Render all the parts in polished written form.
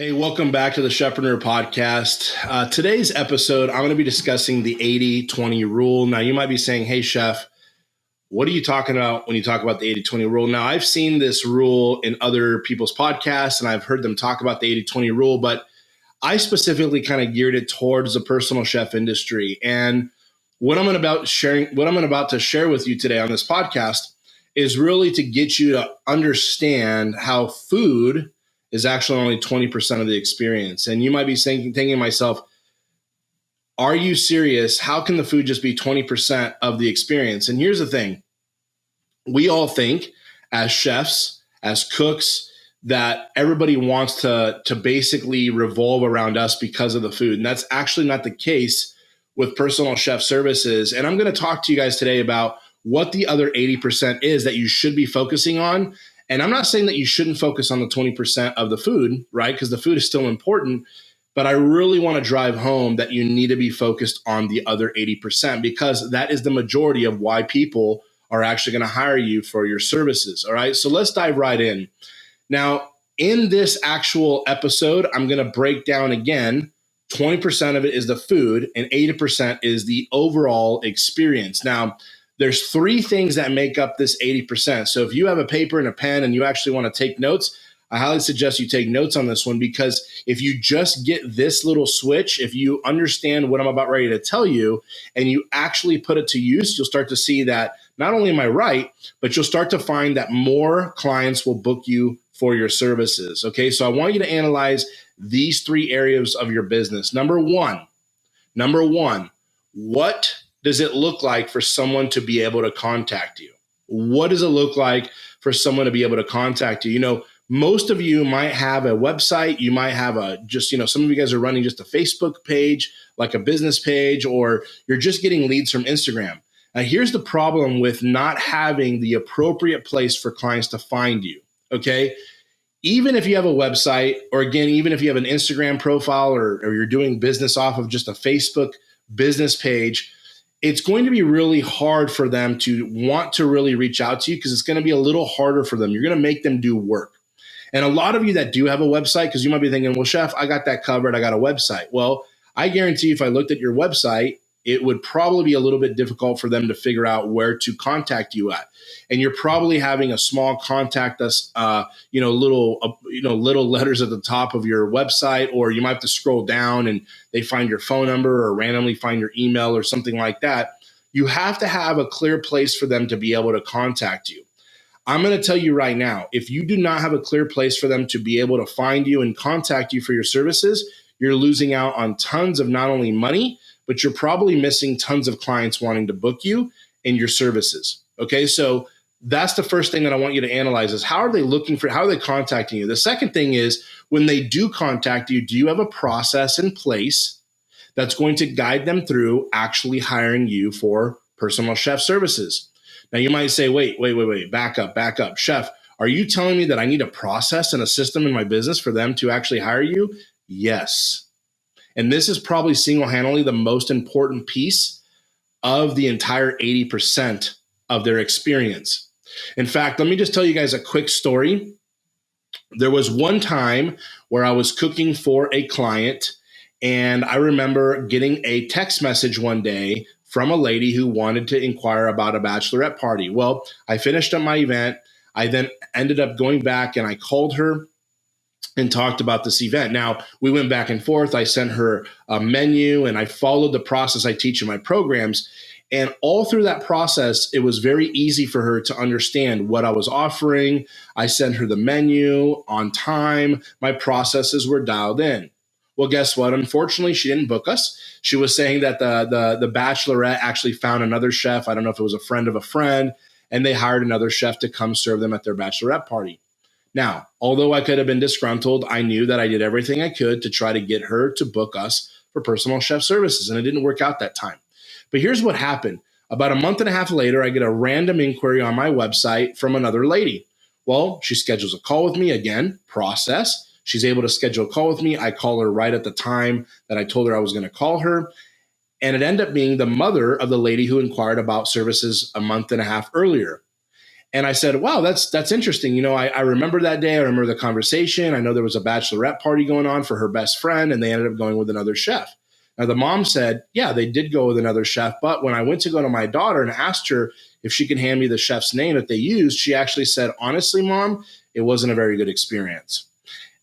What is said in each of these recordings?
Hey, welcome back to the Chefpreneur podcast. Today's episode, I'm going to be discussing the 80-20 rule. Now, you might be saying, hey, Chef, what are you talking about when you talk about the 80-20 rule? Now, I've seen this rule in other people's podcasts, and I've heard them talk about the 80-20 rule, but I specifically kind of geared it towards the personal chef industry. And what I'm about to share with you today on this podcast is really to get you to understand how food is actually only 20% of the experience. And you might be thinking to myself, are you serious? How can the food just be 20% of the experience? And here's the thing. We all think as chefs, as cooks, that everybody wants to basically revolve around us because of the food. And that's actually not the case with personal chef services. And I'm going to talk to you guys today about what the other 80% is that you should be focusing on. And I'm not saying that you shouldn't focus on the 20% of the food, right? Because the food is still important. But I really want to drive home that you need to be focused on the other 80% because that is the majority of why people are actually going to hire you for your services. All right. So let's dive right in. Now, in this actual episode, I'm going to break down again. 20% of it is the food and 80% is the overall experience. Now, there's three things that make up this 80%. So if you have a paper and a pen and you actually want to take notes, I highly suggest you take notes on this one because if you just get this little switch, if you understand what I'm about ready to tell you and you actually put it to use, you'll start to see that not only am I right, but you'll start to find that more clients will book you for your services. Okay, so I want you to analyze these three areas of your business. Number one, what does it look like for someone to be able to contact you? What does it look like for someone to be able to contact you? You know, most of you might have a website. You might have some of you guys are running just a Facebook page, like a business page, or you're just getting leads from Instagram. Now, here's the problem with not having the appropriate place for clients to find you, okay? Even if you have a website, or again, even if you have an Instagram profile or you're doing business off of just a Facebook business page, it's going to be really hard for them to want to really reach out to you because it's going to be a little harder for them. You're going to make them do work. And a lot of you that do have a website, because you might be thinking, well, Chef, I got that covered. I got a website. Well, I guarantee if I looked at your website, it would probably be a little bit difficult for them to figure out where to contact you at. And you're probably having a small contact us, little letters at the top of your website, or you might have to scroll down and they find your phone number or randomly find your email or something like that. You have to have a clear place for them to be able to contact you. I'm going to tell you right now, if you do not have a clear place for them to be able to find you and contact you for your services, you're losing out on tons of not only money, but you're probably missing tons of clients wanting to book you and your services. Okay, so that's the first thing that I want you to analyze is how are they contacting you? The second thing is when they do contact you, do you have a process in place that's going to guide them through actually hiring you for personal chef services? Now you might say, wait, back up. Chef, are you telling me that I need a process and a system in my business for them to actually hire you? Yes. And this is probably single-handedly the most important piece of the entire 80% of their experience. In fact, let me just tell you guys a quick story. There was one time where I was cooking for a client, and I remember getting a text message one day from a lady who wanted to inquire about a bachelorette party. Well, I finished up my event. I then ended up going back and I called her and talked about this event. Now, we went back and forth. I sent her a menu and I followed the process I teach in my programs. And all through that process, it was very easy for her to understand what I was offering. I sent her the menu on time. My processes were dialed in. Well, guess what? Unfortunately, she didn't book us. She was saying that the bachelorette actually found another chef. I don't know if it was a friend of a friend, and they hired another chef to come serve them at their bachelorette party. Now, although I could have been disgruntled, I knew that I did everything I could to try to get her to book us for personal chef services, and it didn't work out that time. But here's what happened. About a month and a half later, I get a random inquiry on my website from another lady. Well, she schedules a call with me again, process. She's able to schedule a call with me. I call her right at the time that I told her I was going to call her. And it ended up being the mother of the lady who inquired about services a month and a half earlier. And I said, wow, that's interesting. I remember that day. I remember the conversation. I know there was a bachelorette party going on for her best friend, and they ended up going with another chef. Now, the mom said, yeah, they did go with another chef. But when I went to go to my daughter and asked her if she could hand me the chef's name that they used, she actually said, honestly, Mom, it wasn't a very good experience.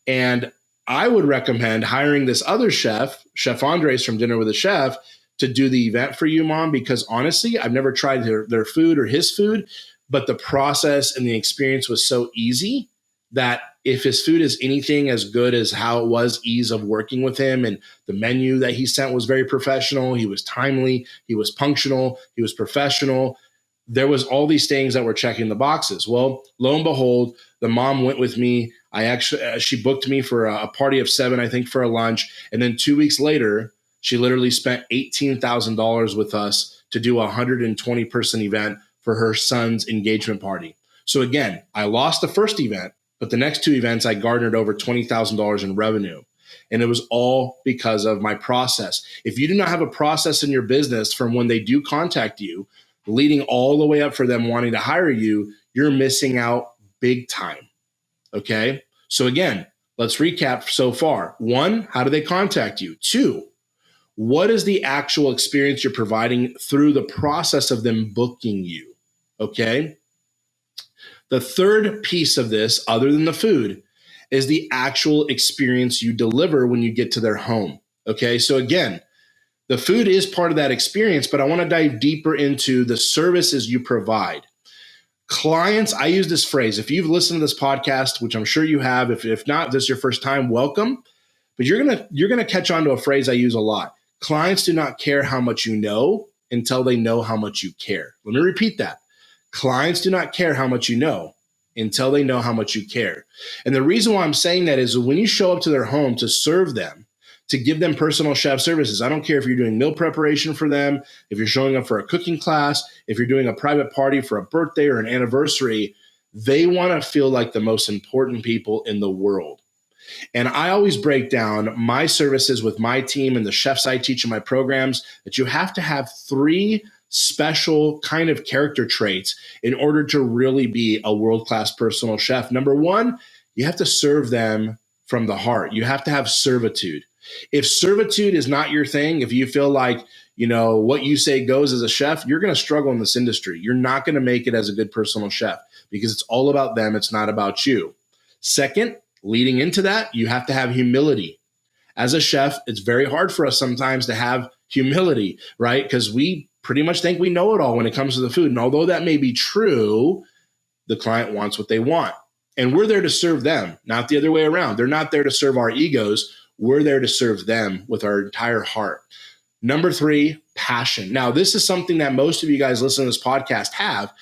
And I would recommend hiring this other chef, Chef Andres from Dinner with a Chef, to do the event for you, Mom, because honestly, I've never tried their food or his food, but the process and the experience was so easy that if his food is anything as good as how it was, ease of working with him, and the menu that he sent was very professional, he was timely, he was punctual, he was professional. There was all these things that were checking the boxes. Well, lo and behold, the mom went with me. She booked me for a party of 7, I think, for a lunch. And then 2 weeks later, she literally spent $18,000 with us to do a 120-person event for her son's engagement party. So again, I lost the first event, but the next 2 events, I garnered over $20,000 in revenue. And it was all because of my process. If you do not have a process in your business from when they do contact you, leading all the way up for them wanting to hire you, you're missing out big time. Okay. So again, let's recap so far. 1, how do they contact you? 2, what is the actual experience you're providing through the process of them booking you? Okay. The third piece of this, other than the food, is the actual experience you deliver when you get to their home. Okay. So again, the food is part of that experience, but I want to dive deeper into the services you provide. Clients, I use this phrase. If you've listened to this podcast, which I'm sure you have, if not, this is your first time, welcome. But you're gonna catch on to a phrase I use a lot. Clients do not care how much you know until they know how much you care. Let me repeat that. Clients do not care how much you know until they know how much you care. And the reason why I'm saying that is when you show up to their home to serve them, to give them personal chef services. I don't care if you're doing meal preparation for them, if you're showing up for a cooking class, if you're doing a private party for a birthday or an anniversary, they want to feel like the most important people in the world. And I always break down my services with my team and the chefs I teach in my programs that you have to have 3 special kind of character traits in order to really be a world-class personal chef. Number 1, you have to serve them from the heart. You have to have servitude. If servitude is not your thing, if you feel like, what you say goes as a chef, you're going to struggle in this industry. You're not going to make it as a good personal chef because it's all about them. It's not about you. Second, leading into that, you have to have humility. As a chef, it's very hard for us sometimes to have humility, right? Because we pretty much think we know it all when it comes to the food. And although that may be true, the client wants what they want. And we're there to serve them, not the other way around. They're not there to serve our egos. We're there to serve them with our entire heart. Number 3, passion. Now, this is something that most of you guys listening to this podcast have.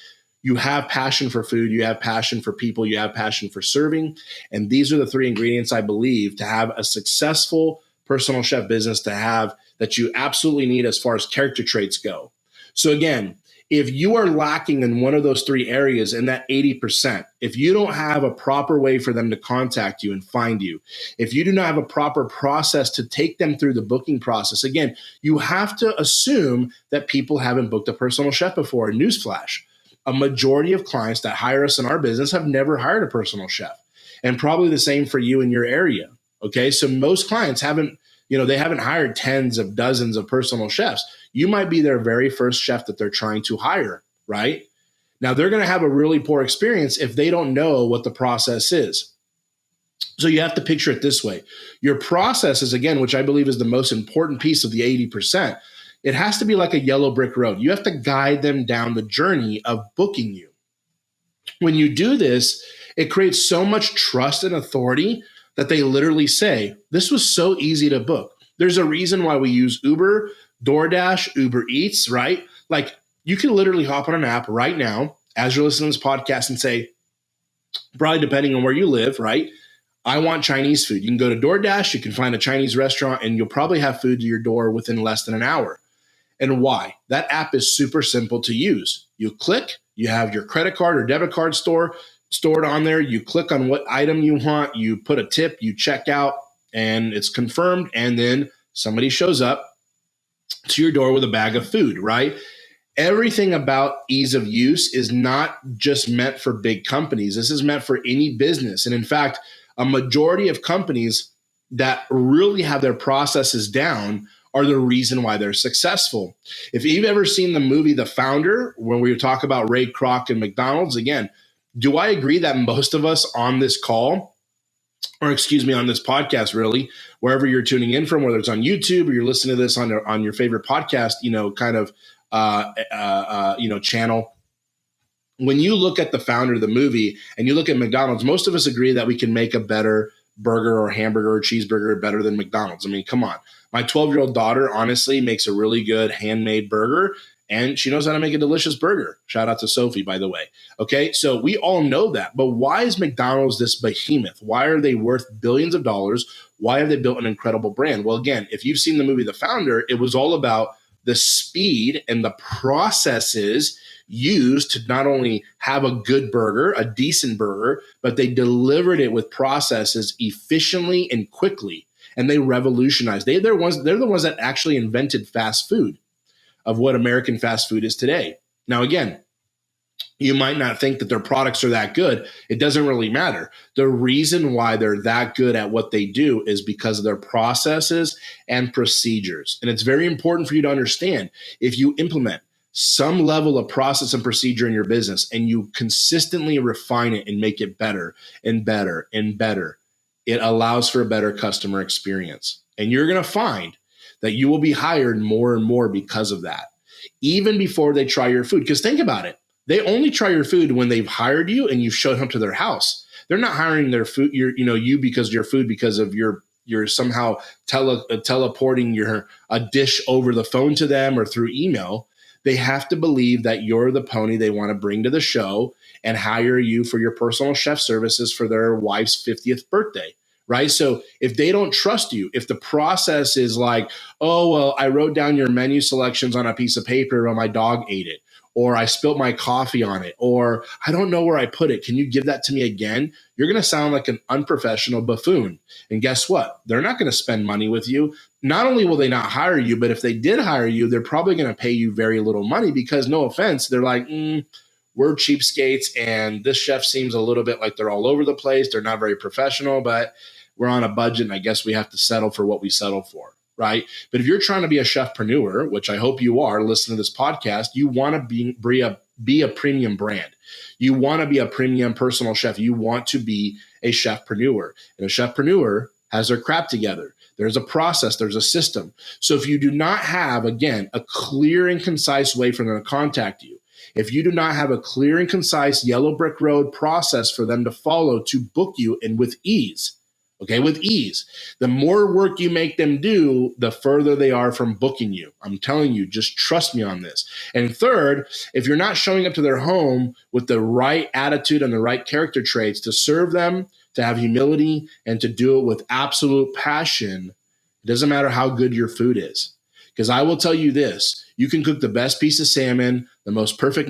You have passion for food. You have passion for people. You have passion for serving. And these are the 3 ingredients I believe to have a successful personal chef business to have that you absolutely need as far as character traits go. So again, if you are lacking in one of those 3 areas in that 80%, if you don't have a proper way for them to contact you and find you, if you do not have a proper process to take them through the booking process, again, you have to assume that people haven't booked a personal chef before. Newsflash, a majority of clients that hire us in our business have never hired a personal chef, and probably the same for you in your area. Okay. So most clients haven't hired tens of dozens of personal chefs. You might be their very first chef that they're trying to hire, right? Now, they're going to have a really poor experience if they don't know what the process is. So you have to picture it this way. Your process is, again, which I believe is the most important piece of the 80%. It has to be like a yellow brick road. You have to guide them down the journey of booking you. When you do this, it creates so much trust and authority that they literally say, this was so easy to book. There's a reason why we use Uber, DoorDash, Uber Eats, right? Like you can literally hop on an app right now as you're listening to this podcast and say, probably depending on where you live, right? I want Chinese food. You can go to DoorDash, you can find a Chinese restaurant, and you'll probably have food to your door within less than an hour. And why? That app is super simple to use. You click, you have your credit card or debit card stored on there. You click on what item you want, you put a tip, you check out, and it's confirmed. And then somebody shows up to your door with a bag of food, right? Everything about ease of use is not just meant for big companies. This is meant for any business. And in fact, a majority of companies that really have their processes down are the reason why they're successful. If you've ever seen the movie The Founder, when we talk about Ray Kroc and McDonald's, again, do I agree that most of us on this call, or excuse me, on this podcast, really, wherever you're tuning in from, whether it's on YouTube or you're listening to this on your favorite podcast, channel. When you look at The Founder, the movie, and you look at McDonald's, most of us agree that we can make a better burger or hamburger or cheeseburger better than McDonald's. I mean, come on. My 12-year-old daughter honestly makes a really good handmade burger, and she knows how to make a delicious burger. Shout out to Sophie, by the way. Okay, so we all know that. But why is McDonald's this behemoth? Why are they worth billions of dollars? Why have they built an incredible brand? Well, again, if you've seen the movie The Founder, it was all about the speed and the processes used to not only have a good burger, a decent burger, but they delivered it with processes efficiently and quickly. And they revolutionized. They're the ones that actually invented fast food, of what American fast food is today. Now, again, you might not think that their products are that good. It doesn't really matter. The reason why they're that good at what they do is because of their processes and procedures. And it's very important for you to understand, if you implement some level of process and procedure in your business and you consistently refine it and make it better and better and better, it allows for a better customer experience. And you're going to find that you will be hired more and more because of that, even before they try your food. Because think about it. They only try your food when they've hired you and you've showed up to their house. They're not hiring their food, you because of your food, because of you're somehow teleporting a dish over the phone to them or through email. They have to believe that you're the pony they want to bring to the show and hire you for your personal chef services for their wife's 50th birthday. Right? So if they don't trust you, if the process is like, oh, well, I wrote down your menu selections on a piece of paper while my dog ate it, or I spilled my coffee on it, or I don't know where I put it, can you give that to me again? You're going to sound like an unprofessional buffoon. And guess what? They're not going to spend money with you. Not only will they not hire you, but if they did hire you, they're probably going to pay you very little money because, no offense, they're like, we're cheapskates, and this chef seems a little bit like they're all over the place. They're not very professional, but we're on a budget, and I guess we have to settle for what we settle for, right? But if you're trying to be a chefpreneur, which I hope you are, listening to this podcast, you want to be a premium brand. You want to be a premium personal chef. You want to be a chefpreneur. And a chefpreneur has their crap together. There's a process. There's a system. So if you do not have, again, a clear and concise way for them to contact you, if you do not have a clear and concise yellow brick road process for them to follow to book you, and with ease, with ease, the more work you make them do, the further they are from booking you. I'm telling you, just trust me on this. And third, if you're not showing up to their home with the right attitude and the right character traits to serve them, to have humility, and to do it with absolute passion, it doesn't matter how good your food is. Because I will tell you this, you can cook the best piece of salmon, the most perfect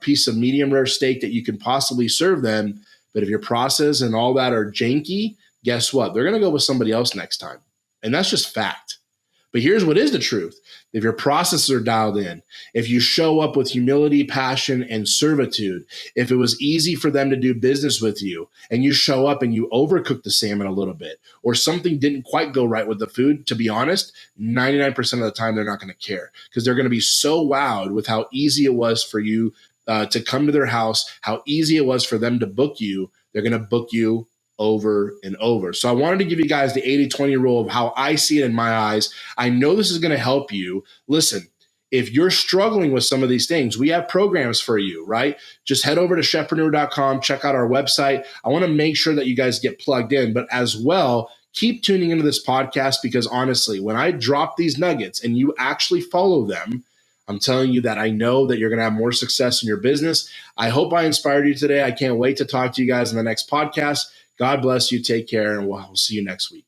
piece of medium rare steak that you can possibly serve them. But if your process and all that are janky, guess what? They're going to go with somebody else next time. And that's just fact. But here's what is the truth. If your processes are dialed in, if you show up with humility, passion, and servitude, if it was easy for them to do business with you, and you show up and you overcook the salmon a little bit, or something didn't quite go right with the food, to be honest, 99% of the time they're not going to care, because they're going to be so wowed with how easy it was for you to come to their house, how easy it was for them to book you. They're going to book you over and over. So I wanted to give you guys the 80-20 rule of how I see it in my eyes. I know this is going to help you. Listen, if you're struggling with some of these things, we have programs for you, right? Just head over to chefpreneur.com, check out our website. I want to make sure that you guys get plugged in, but as well, keep tuning into this podcast, because honestly, when I drop these nuggets and you actually follow them, I'm telling you that I know that you're going to have more success in your business. I hope I inspired you today. I can't wait to talk to you guys in the next podcast. God bless you. Take care, and we'll see you next week.